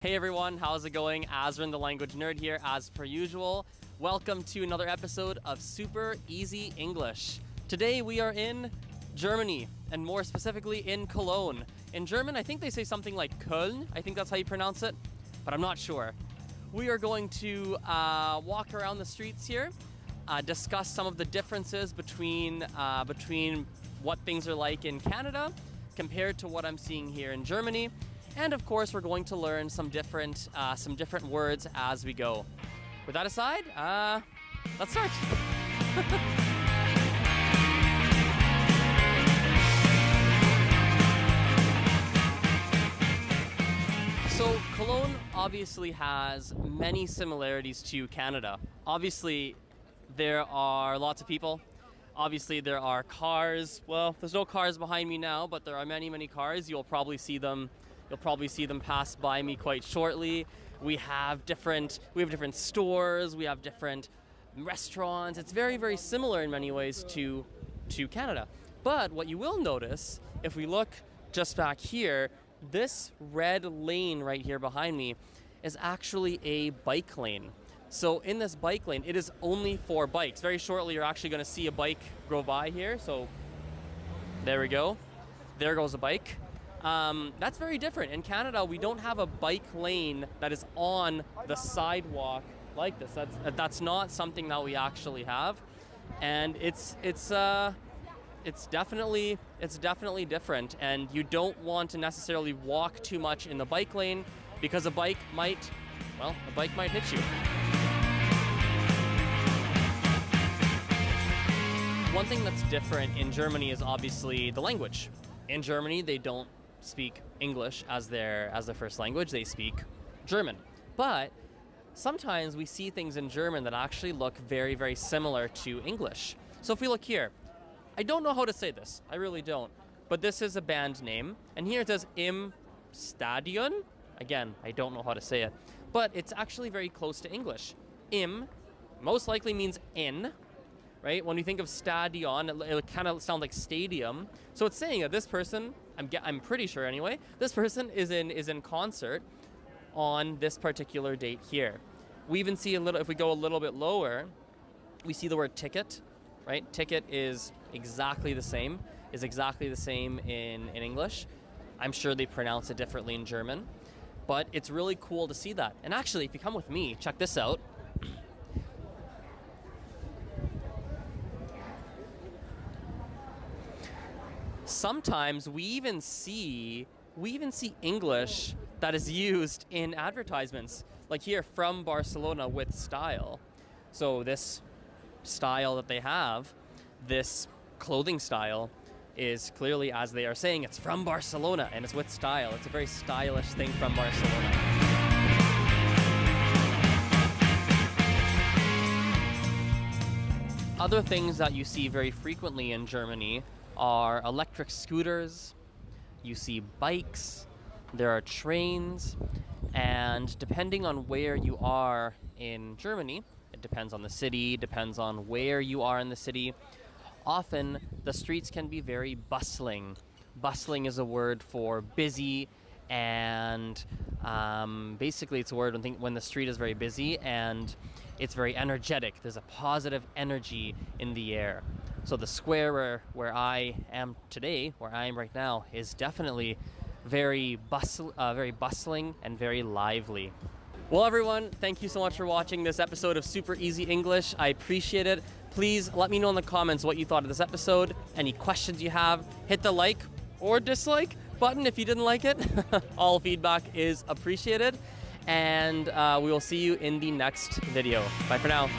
Hey everyone, how's it going? Azren the Language Nerd here as per usual. Welcome to another episode of Super Easy English. Today we are in Germany, and more specifically in Cologne. In German, I think they say something like Köln. I think that's how you pronounce it, but I'm not sure. We are going to walk around the streets here, discuss some of the differences between what things are like in Canada compared to what I'm seeing here in Germany. And of course, we're going to learn some different words as we go. With that aside, let's start. So Cologne obviously has many similarities to Canada. Obviously, there are lots of people. Obviously, there are cars. Well, there's no cars behind me now, but there are many, many cars. You'll probably see them pass by me quite shortly. We have different stores, we have different restaurants. It's very, very similar in many ways to Canada. But what you will notice, if we look just back here, this red lane right here behind me is actually a bike lane. So in this bike lane, it is only for bikes. Very shortly, you're actually going to see a bike go by here. So there we go. There goes a bike. That's very different. In Canada, we don't have a bike lane that is on the sidewalk like this. That's not something that we actually have, and it's definitely different. And you don't want to necessarily walk too much in the bike lane because a bike might hit you. One thing that's different in Germany is obviously the language. In Germany, they don't speak English as their first language. They speak German. But sometimes we see things in German that actually look very, very similar to English. So if we look here, I don't know how to say this. I really don't. But this is a band name. And here it says Im Stadion. Again, I don't know how to say it. But it's actually very close to English. Im most likely means in. Right? When you think of stadion, it kind of sounds like stadium. So it's saying that this person, I'm pretty sure anyway, this person is in concert on this particular date here. We even see if we go a little bit lower, we see the word ticket, right? Ticket is exactly the same in English. I'm sure they pronounce it differently in German, but it's really cool to see that. And actually, if you come with me, check this out. Sometimes we even see English that is used in advertisements, like here, from Barcelona with style. So this style that they have, this clothing style, is clearly, as they are saying, it's from Barcelona and it's with style. It's a very stylish thing from Barcelona. Other things that you see very frequently in Germany are electric scooters, you see bikes, there are trains, and depending on where you are in Germany, it depends on the city, depends on where you are in the city, often the streets can be very bustling. Bustling is a word for busy, and basically it's a word when the street is very busy and it's very energetic. There's a positive energy in the air. So the square where I am today, where I am right now, is definitely very bustling and very lively. Well, everyone, thank you so much for watching this episode of Super Easy English. I appreciate it. Please let me know in the comments what you thought of this episode. Any questions you have, hit the like or dislike button if you didn't like it. All feedback is appreciated. And we will see you in the next video. Bye for now.